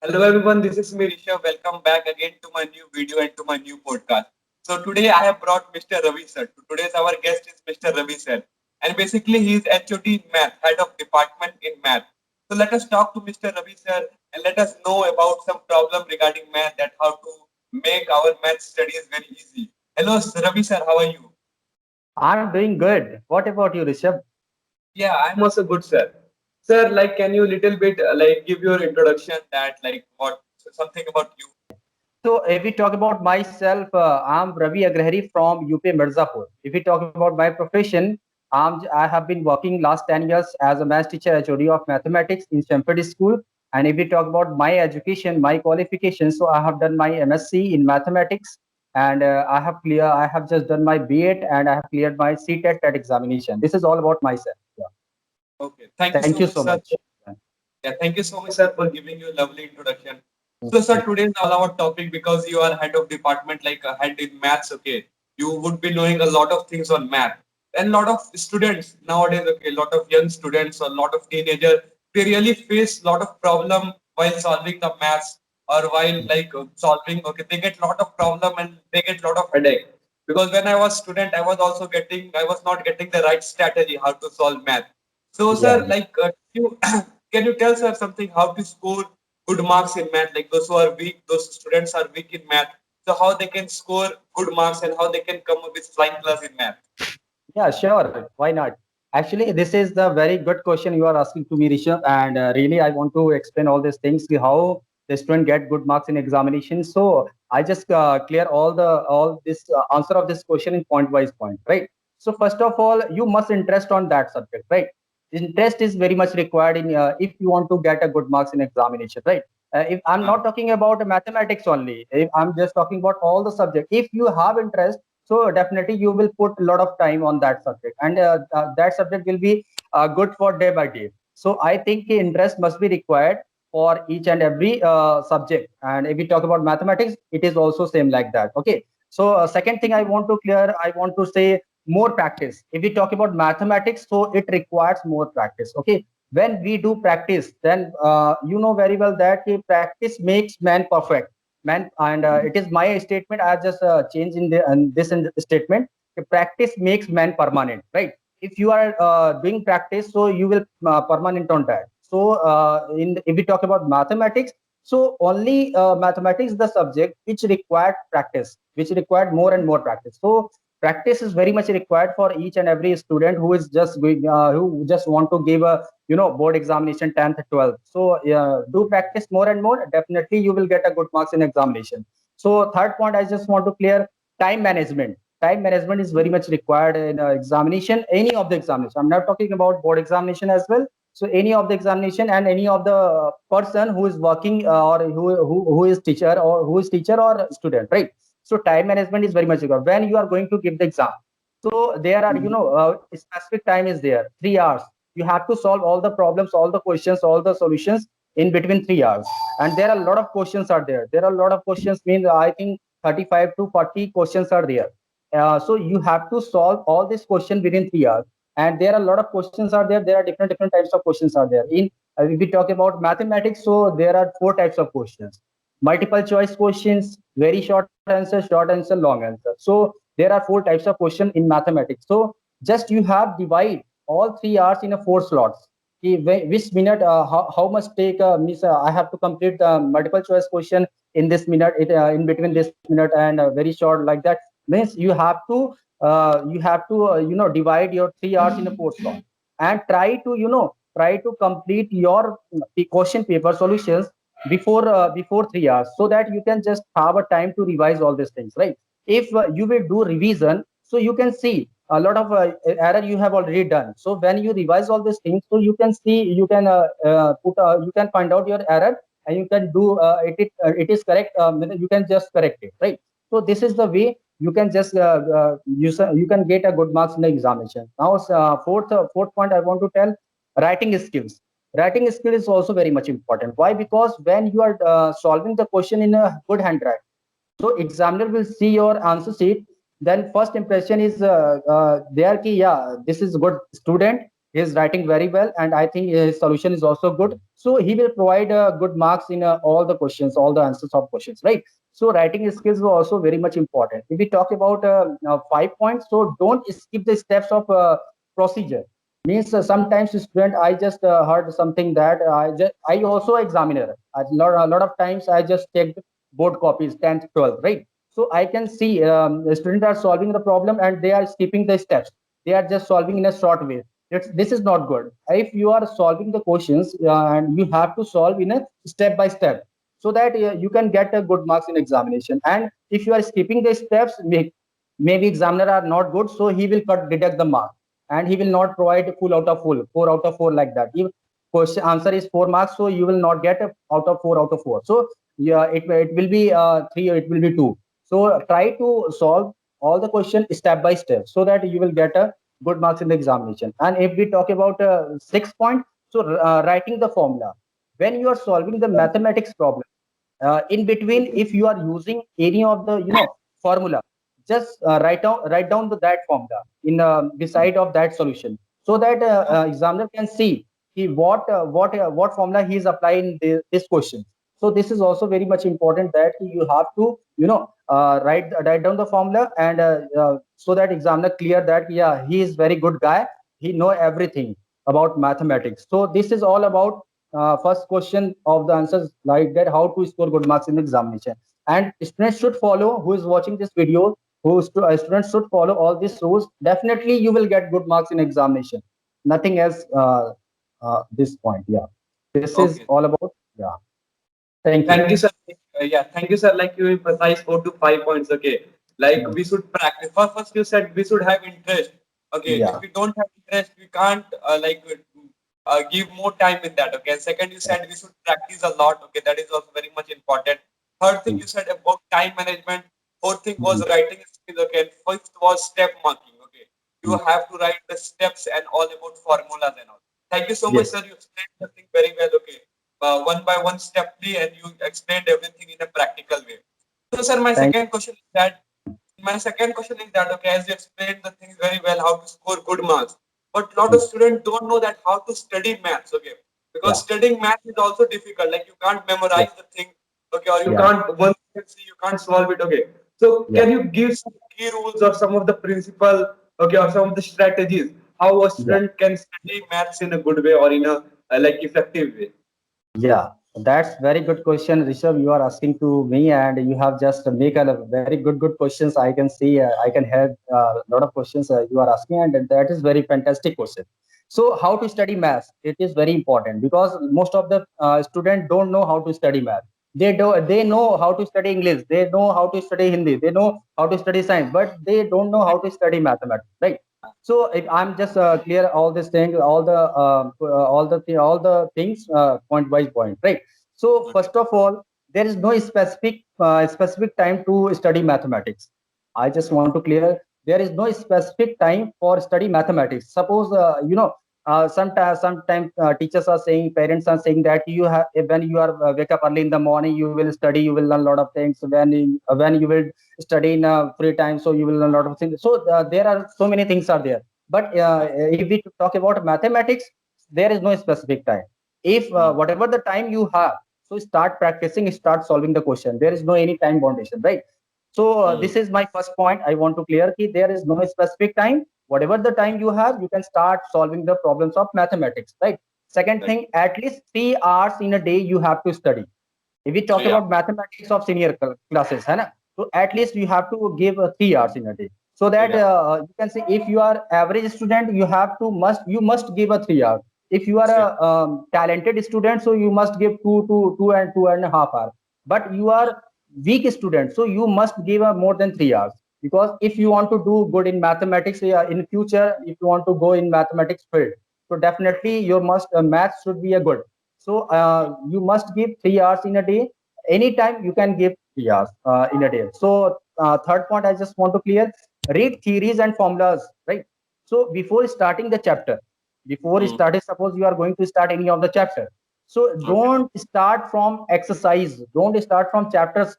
Hello everyone, this is me Rishabh. Welcome back again to my new video and to my new podcast. So today I have brought Mr. Ravi sir. Today's our guest is Mr. Ravi sir. And basically he is HOD in math, head of department in math. So let us talk to Mr. Ravi sir and let us know about some problem regarding math that how to make our math studies very easy. Hello Ravi sir, how are you? I'm doing good. What about you, Rishabh? Yeah, I'm also good sir. Sir, like can you little bit like give your introduction that like what something about you? So, if we talk about myself, I'm Ravi Agrahari from UP Mirzapur. If we talk about my profession, I have been working last 10 years as a math teacher, HOD of mathematics in Shepherd School. And if we talk about my education, my qualifications, so I have done my MSc in mathematics, and I have just done my B.Ed, and I have cleared my CTET examination. This is all about myself. Yeah. Okay, thank you Thank so you much, so sir. much. Yeah, thank you so much, sir, for giving you a lovely introduction. So, sir, today is all our topic because you are head of department, like a head in maths. Okay, you would be knowing a lot of things on math, and lot of students nowadays. Okay, a lot of young students or a lot of teenagers, they really face a lot of problem while solving the maths or while like solving. Okay, they get lot of problem and they get lot of headache because when I was student, I was not getting the right strategy how to solve math. So, sir, Yeah. like, you can you tell sir something how to score good marks in math? Like those who are weak, those students are weak in math. So how they can score good marks and how they can come up with flying class in math? Yeah, sure. Why not? Actually, this is the very good question you are asking to me, Rishabh. And really, I want to explain all these things, how the student get good marks in examination. So I just clear all this answer of this question in point wise point, right? So first of all, you must interest on that subject, right? Interest is very much required in if you want to get a good marks in examination, right? If I'm Uh, not talking about mathematics only, if I'm just talking about all the subject. If you have interest, so definitely you will put a lot of time on that subject, and that subject will be good for day by day. So I think interest must be required for each and every subject. And if we talk about mathematics, it is also same like that. Okay. So second thing I want to clear, I want to say more practice. If we talk about mathematics, so it requires more practice. Okay. When we do practice, then you know very well that practice makes man perfect. Man, and it is my statement. I have just changed in the statement. The practice makes man permanent, right? If you are doing practice, so you will permanent on that. So if we talk about mathematics, so only mathematics is the subject which required practice, which required more and more practice. So practice is very much required for each and every student who is just going, who just want to give a board examination 10th 12th. So do practice more and more, definitely you will get a good marks in examination. So third point I just want to clear, time management is very much required in examination, any of the examination. I'm not talking about board examination as well. So any of the examination, and any of the person who is working or who is teacher, or who is teacher or student, right? So time management is very much required when you are going to give the exam. So there are, specific time is there, 3 hours. You have to solve all the problems, all the questions, all the solutions in between 3 hours. And there are a lot of questions are there. There are a lot of questions, means I think 35 to 40 questions are there. So you have to solve all these questions within 3 hours. And there are a lot of questions are there. There are different types of questions are there. In if we talk about mathematics, so there are four types of questions: multiple choice questions, very short answer, long answer. So there are four types of question in mathematics. So just you have divide all 3 hours in a four slots. Which minute, how much take, means I have to complete the multiple choice question in this minute, in between this minute, and very short, like that. Means you have to divide your 3 hours in a four slot, and try to complete your question paper solutions before 3 hours, so that you can just have a time to revise all these things, right? If you will do revision, so you can see a lot of error you have already done. So when you revise all these things, so you can see, you can find out your error, and you can do it is correct. You can just correct it, right? So this is the way you can just you can get a good marks in the examination. Now fourth point I want to tell, writing skills. Writing skill is also very much important. Why? Because when you are solving the question in a good handwriting, so examiner will see your answer sheet, then first impression is there ki, yeah, this is good student, He is writing very well, and I think his solution is also good. So he will provide good marks in all the questions, all the answers of questions, right? So writing skills were also very much important. If we talk about 5 points, so don't skip the steps of procedure. Means sometimes student, I just heard something that I also examiner. A lot of times I just checked board copies, 10th, 12th, right? So I can see the students are solving the problem and they are skipping the steps. They are just solving in a short way. This is not good. If you are solving the questions and you have to solve in a step by step, so that you can get a good marks in examination. And if you are skipping the steps, maybe examiner are not good, so he will cut deduct the mark, and he will not provide full out of full, 4 out of 4, like that. If question answer is 4 marks, so you will not get a out of 4 out of 4. So yeah, it will be 3 or it will be 2. So try to solve all the question step by step, so that you will get a good marks in the examination. And if we talk about 6 point, so writing the formula when you are solving the mathematics problem, in between, if you are using any of the formula, just write down that formula in beside of that solution, so that examiner can see what formula he is applying this question. So this is also very much important, that you have to write down the formula, and so that examiner clear that yeah, he is very good guy, he know everything about mathematics. So this is all about first question of the answers, like that, how to score good marks in the examination. And students should follow, who is watching this video, students should follow all these rules. Definitely you will get good marks in examination. Nothing else this point. Yeah, this is Okay. all about. Yeah, thank you. Thank you, sir. Yeah, thank you, sir. Like you emphasize 4 to 5 points. Okay, like Mm. we should practice. First, you said we should have interest. Okay, if Yeah, we don't have interest, we can't give more time in that. Okay. And second, you yeah. said we should practice a lot. Okay, that is also very much important. Third thing Mm. you said about time management. Fourth thing was Mm. writing skills. Okay, and fifth was step marking. Okay, you Mm. have to write the steps and all about formulas and all. Thank you so much, Yes. sir. You explained the thing very well. Okay, one by one steply, and you explained everything in a practical way. So, sir, Thank. my second question is that okay, as you explained the things very well, how to score good marks, but a lot of Mm. students don't know that how to study maths. Okay, because Yeah. studying maths is also difficult. Like you can't Yeah. memorize the thing. Okay, or you Yeah. can't once you see you can't solve it. Okay, so Yeah. can you give some key rules or some of the principle? Okay, or some of the strategies how a Yeah. student can study maths in a good way or in a like effective way? Yeah, that's very good question, Rishabh. You are asking to me, and you have just make a very good questions. I can see, I can have a lot of questions you are asking, and that is very fantastic question. So, how to study math? It is very important, because most of the students don't know how to study math. They know how to study English. They know how to study Hindi. They know how to study science, but they don't know how to study mathematics, right? So if I'm just clear all this thing, all the things point by point, right? So Okay. first of all, there is no specific time to study mathematics. I just want to clear, there is no specific time for study mathematics. Suppose sometimes teachers are saying, parents are saying that you have, when you are wake up early in the morning, you will study, you will learn a lot of things. When you will study in free time, so you will learn a lot of things. So there are so many things are there. But if we talk about mathematics, there is no specific time. If Mm. whatever the time you have, so start practicing, start solving the question. There is no any time foundation, right? So Mm. this is my first point. I want to clear that there is no specific time. Whatever the time you have, you can start solving the problems of mathematics, right? Second Right. thing, at least 3 hours in a day you have to study. If we talk Yeah. about mathematics of senior classes, है ना? So at least you have to give 3 hours in a day. So that Yeah. you can say, if you are average student, you must give a 3 hours. If you are Yeah. a talented student, so you must give two and a half hours. But you are weak student, so you must give more than 3 hours. Because if you want to do good in mathematics in future, if you want to go in mathematics field, so definitely your must math should be a good. So you must give 3 hours in a day. Anytime you can give 3 hours in a day. So third point, I just want to clear: read theories and formulas. Right. So before Mm. starting, suppose you are going to start any of the chapter. So Okay. don't start from exercise. Don't start from chapters.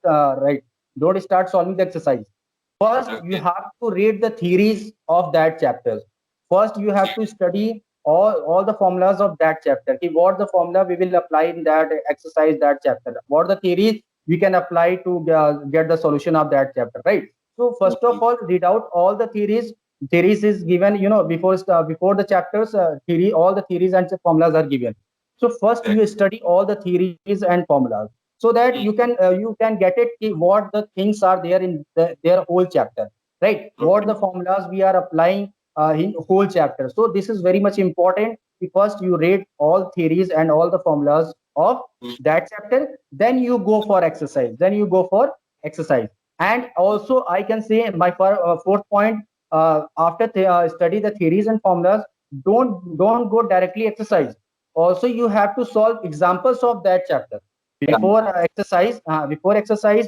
Right. Don't start solving the exercise. First, you Okay. have to read the theories of that chapter. First, you have to study. all the formulas of that chapter. What the formula we will apply in that exercise, that chapter, what the theories we can apply to get the solution of that chapter, right? So first of all, read out all the theories. Theories is given, before the chapters, theory, all the theories and formulas are given. So first you study all the theories and formulas, so that you can get it what the things are there in their whole chapter, right? What the formulas we are applying in whole chapter. So this is very much important. First you read all theories and all the formulas of that chapter, then you go for exercise, and also I can say my fourth point, after study the theories and formulas, don't go directly exercise. Also you have to solve examples of that chapter before exercise.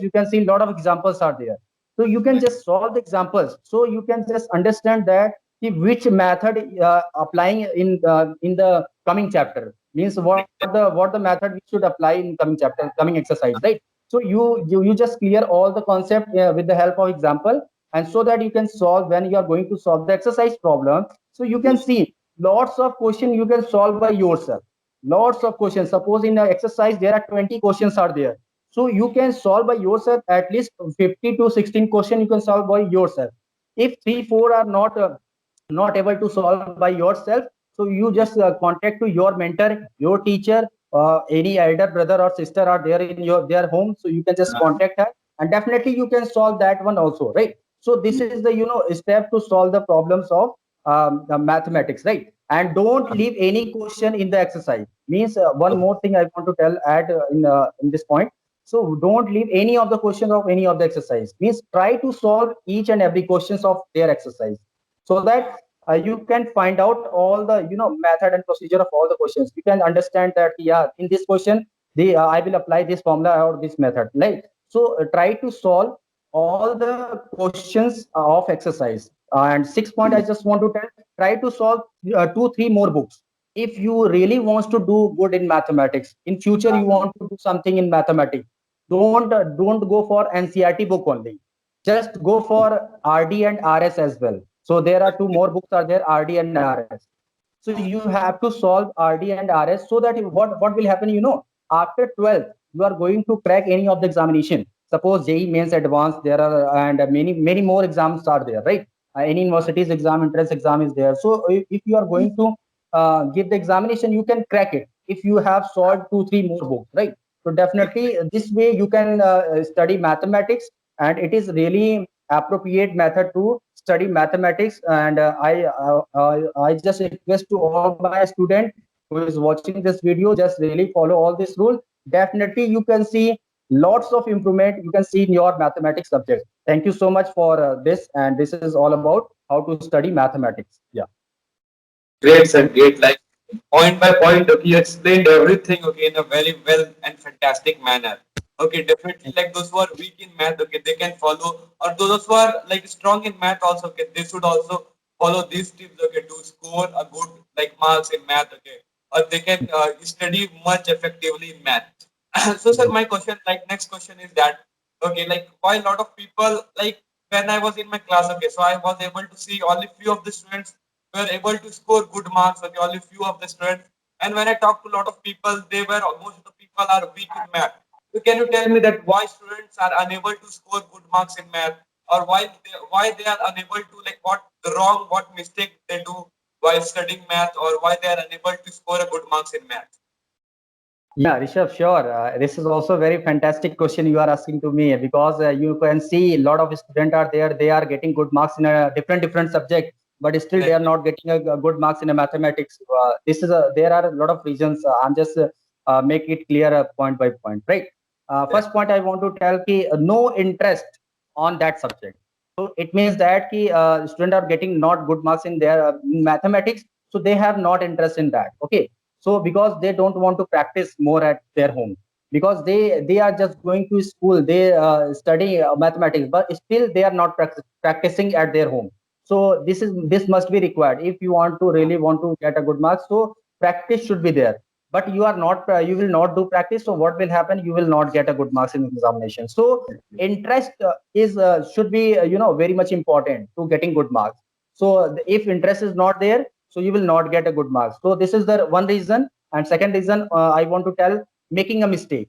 You can see a lot of examples are there, so you can just solve the examples, so you can just understand that which method applying in the coming chapter, means what the method we should apply in coming chapter, coming exercise, right? So you just clear all the concept with the help of example, and so that you can solve when you are going to solve the exercise problem. So you can see lots of question you can solve by yourself. Lots of questions, suppose in an exercise there are 20 questions are there, so you can solve by yourself at least 50 to 16 question you can solve by yourself. If 3 4 are not able to solve by yourself, so you just contact to your mentor, your teacher, any elder brother or sister are there in their home, so you can just contact her, and definitely you can solve that one also, right? So this is the step to solve the problems of the mathematics, right? And don't leave any question in the exercise, means one more thing I want to tell add in this point. So don't leave any of the questions of any of the exercise, means try to solve each and every questions of their exercise, so that you can find out all the method and procedure of all the questions. You can understand that, yeah, in this question the I will apply this formula or this method, right? So try to solve all the questions of exercise. And sixth point I just want to tell, try to solve 2 3 more books. If you really wants to do good in mathematics in future, you want to do something in mathematics, don't go for ncrt book only, just go for rd and rs as well. So there are 2 more books are there, rd and rs. So you have to solve rd and rs, so that what will happen, after 12th you are going to crack any of the examination. Suppose JEE mains advanced there are, and many more exams are there, right? Any university's exam, entrance exam is there. So if you are going to give the examination, you can crack it if you have solved 2 3 more books, right? So definitely this way you can study mathematics, and it is really appropriate method to study mathematics. And I just request to all my student who is watching this video, just really follow all this rule. Definitely you can see lots of improvement you can see in your mathematics subject. Thank you so much for this, and this is all about how to study mathematics. Yeah. Great, sir. Great. Like point by point, okay, you explained everything, okay, in a very well and fantastic manner. Okay, definitely. Like those who are weak in math, okay, they can follow, or those who are like strong in math also, okay, they should also follow these tips, okay, to score a good like marks in math, okay, or they can study much effectively in math. So, sir, my question, like next question is that, okay, like why a lot of people like when I was in my class, okay, so I was able to see only few of the students were able to score good marks, okay, only few of the students. And when I talk to a lot of people, they were most of the people are weak in math. So can you tell me that why students are unable to score good marks in math, or why they are unable to like what the wrong, what mistake they do while studying math, or why they are unable to score a good marks in math? Yeah, Rishabh, sure. This is also a very fantastic question you are asking to me, because you can see a lot of students are there. They are getting good marks in a different subject, but still they are Exactly. not getting a good marks in a mathematics. There are a lot of reasons. I'm just make it clear point by point, right? First point I want to tell ki no interest on that subject. So it means that ki students are getting not good marks in their mathematics, so they have not interest in that. Okay, so because they don't want to practice more at their home, because they are just going to school, they study mathematics, but still they are not practicing at their home. So this must be required if you want to really want to get a good mark. So practice should be there, but you are not you will not do practice, so what will happen, you will not get a good marks in examination. So interest is should be very much important to getting good marks. So if interest is not there, so you will not get a good marks. So this is the one reason. And second reason, I want to tell, making a mistake.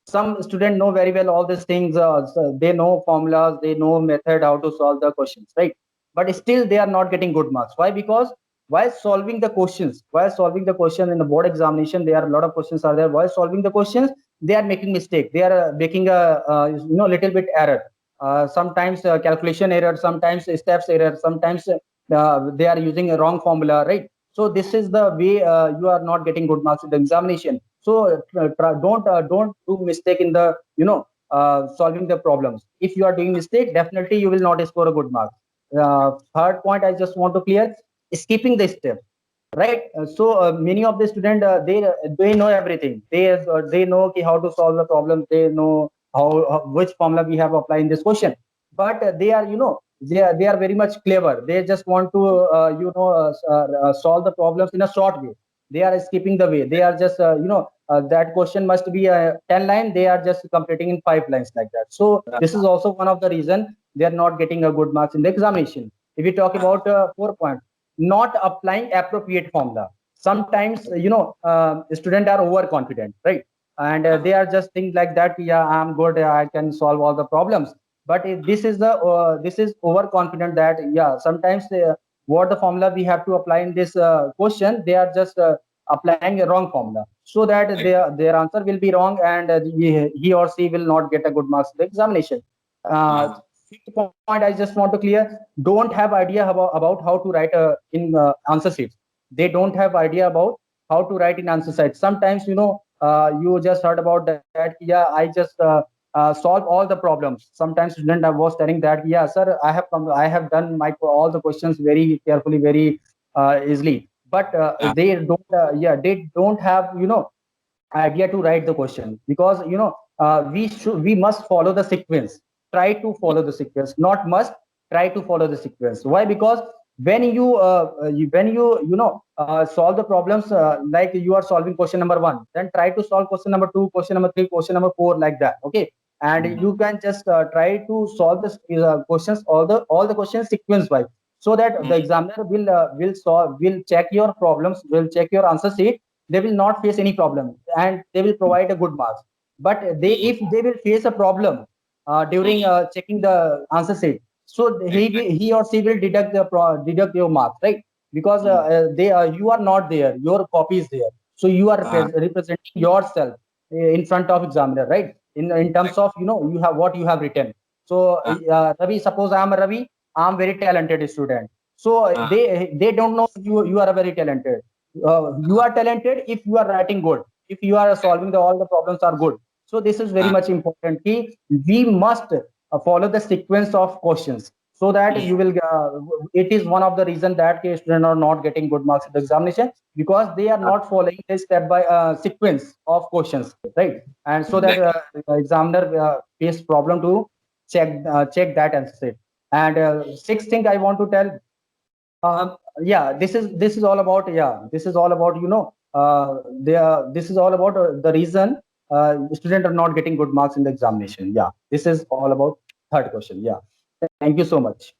Some students know very well all these things. So they know formulas, they know method how to solve the questions, right? But still they are not getting good marks. Why? Because while solving the question in the board examination, there are a lot of questions are there. While solving the questions, they are making mistake. They are making a little bit error. Sometimes calculation error, sometimes steps error, sometimes they are using a wrong formula, right? So this is the way you are not getting good marks in the examination. So don't do mistake in the solving the problems. If you are doing mistake, definitely you will not score a good mark. Third point I just want to clear, skipping the step, right? So many of the student, they know everything. They know how to solve the problem. They know which formula we have applied in this question. But they are they are very much clever. They just want to solve the problems in a short way. They are skipping the way. They are just that question must be 10 line. They are just completing in 5 lines like that. So this is also one of the reason they are not getting a good marks in the examination. If we talk about 4 points, not applying appropriate formula. Sometimes students are overconfident, right? And they are just think like that, yeah, I'm good, I can solve all the problems. But this is overconfident that, yeah, sometimes what the formula we have to apply in this question, they are just applying a wrong formula, so that their answer will be wrong, and he or she will not get a good marks in the examination. uh, Fifth point I just want to clear, don't have idea about how to write in answer sheets. They don't have idea about how to write in answer sheets. Sometimes you just heard about that, yeah, I just solve all the problems. Sometimes student I was telling that, yeah sir, I have done my all the questions very carefully, very easily. But they don't have idea to write the question, because we must follow the sequence. Try to follow the sequence, not must, try to follow the sequence. Why? Because when you solve the problems, like you are solving question number 1, then try to solve question number 2, question number 3, question number 4, like that, okay? And you can just try to solve the questions, all the questions sequence wise, so that the examiner will check your problems, will check your answer sheet. They will not face any problem, and they will provide a good marks. But they if they will face a problem during checking the answer sheet, so he or she will deduct your marks, right? Because they you are not there, your copy is there, so you are representing yourself in front of examiner, right? In terms of you have what you have written. So Ravi, suppose I am a Ravi, I am very talented student. So they don't know you are a very talented. You are talented if you are writing good, if you are solving all the problems are good. So this is very much important key. We must follow the sequence of questions, so that you will it is one of the reason that students are not getting good marks in the examination, because they are not following the step by sequence of questions, right? And so that the examiner face problem to check that answer. And sixth thing I want to tell, yeah, this is all about, this is all about this is all about the reason students are not getting good marks in the examination. Yeah, this is all about third question. Yeah, thank you so much.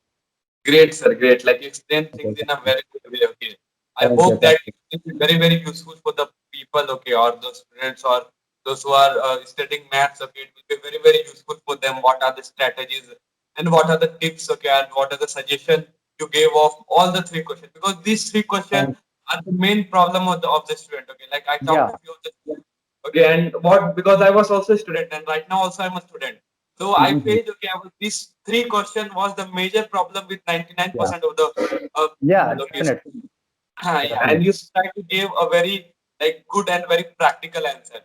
Great, sir. Great. Like you explain things Okay, in a thank very good way. Okay. I thank you. hope Thank that you. it is very, very useful for the people. Okay, or the students or those who are studying maths. Okay, it will be very, very useful for them. What are the strategies and what are the tips? Okay, and what are the suggestion you gave of all the three questions? Because these three questions Thank, are the main problem of the student. Okay, like I talked yeah. to few of the students. Okay, and what, because I was also a student and right now also I'm a student. So I Mhm. felt okay. This three question was the major problem with Yeah, 99% of the yeah, people. Okay, so, definitely, yeah, and definitely. you try to give a very like good and very practical answer.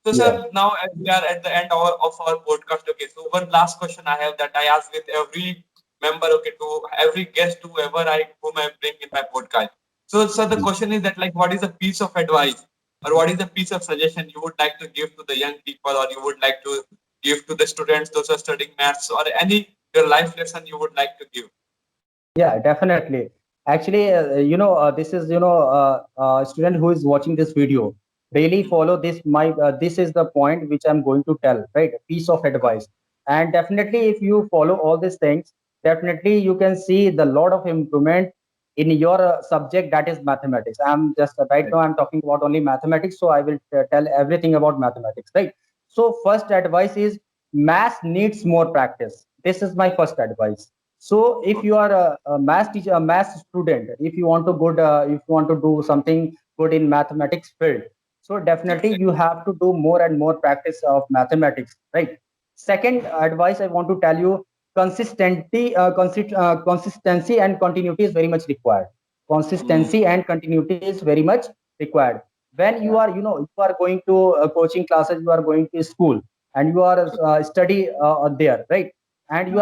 So, Yeah, sir, now as we are at the end of our podcast, okay. So one last question I have that I ask with every member, okay, to every guest, whoever whom I bring in my podcast. So, sir, the mm, question is that like, what is a piece of advice or what is a piece of suggestion you would like to give to the young people, or you would like to give to the students, those who are studying maths, or any your life lesson you would like to give? yeah, definitely. Actually, this is student who is watching this video. Really follow this. This is the point which I'm going to tell. Right, piece of advice. And definitely, if you follow all these things, definitely you can see the lot of improvement in your subject, that is mathematics. I'm just right now I'm talking about only mathematics, so I will tell everything about mathematics, right? So first advice is math needs more practice. This is my first advice. So if you are a math teacher, a math student, if you want to good, if you want to do something good in mathematics field, so definitely you have to do more and more practice of mathematics, right? Second advice I want to tell you, consistency and continuity is very much required. Mm, Consistency and continuity is very much required. When you are, you are going to coaching classes, you are going to school, and you are study there, right? And you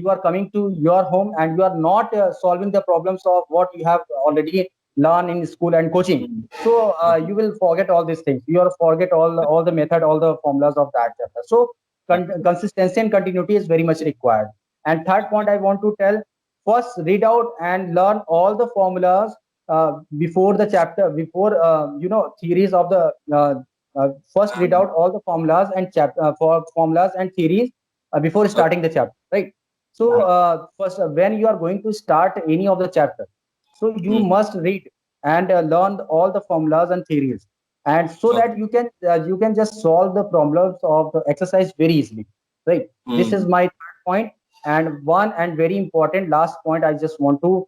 are coming to your home, and you are not solving the problems of what you have already learned in school and coaching. mm, So mm, you will forget all these things. You will forget all the method, all the formulas of that chapter. So consistency and continuity is very much required. And third point I want to tell, first read out and learn all the formulas before the chapter, before theories of the first read out all the formulas and for formulas and theories before starting the chapter, right? So first, when you are going to start any of the chapter, so you mm, must read and learn all the formulas and theories, and so okay. that you can just solve the problems of the exercise very easily, right? This is Mm, my third point. And one and very important last point I just want to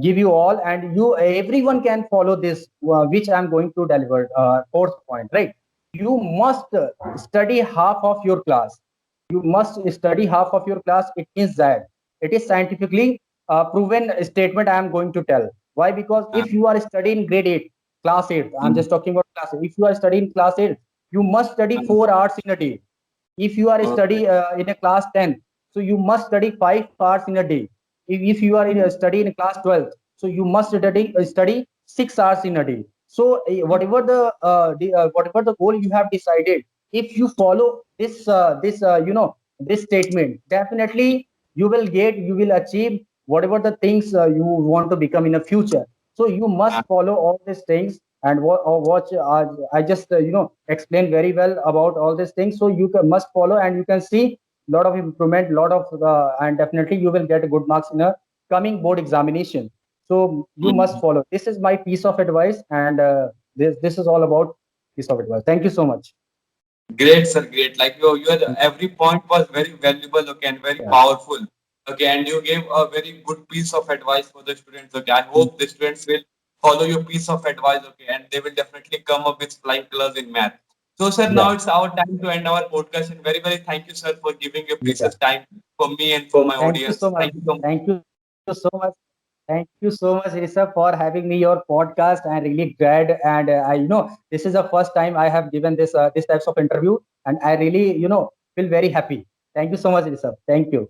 give you all, and you everyone can follow this, which I'm going to deliver. Fourth point, right? You must study half of your class. You must study half of your class. It means that it is scientifically proven statement I am going to tell. Why? Because if you are studying grade 8, class 8, I'm mm, just talking about class 8. If you are studying class 8, you must study mm, 4 hours in a day. If you are okay. study in a class 10, so you must study 5 hours in a day. If you are in a Mm, study in class 12, so you must study 6 hours in a day. So mm, whatever the goal you have decided, if you follow this statement, definitely you will achieve whatever the things you want to become in the future. So you ah, must follow all these things, and watch. I just explain very well about all these things. So must follow, and you can see lot of improvement, lot of and definitely you will get good marks in a coming board examination. So you must mm. follow. This is my piece of advice, and this is all about piece of advice. Thank you so much. Great, sir. Great. Like your every point was very valuable, okay, and very Yeah. powerful. Okay, and you gave a very good piece of advice for the students. Okay, I hope the students will follow your piece of advice, okay, and they will definitely come up with flying colors in math. So, sir, now Yeah. it's our time to end our podcast. And very, very thank you, sir, for giving your Yeah. precious time for me and for So my thank you so audience. much. Thank you so much. Thank you so much. Thank you so much, Rishabh, for having me your podcast. I'm really glad, and this is the first time I have given this types of interview, and I really feel very happy. Thank you so much, Rishabh. Thank you.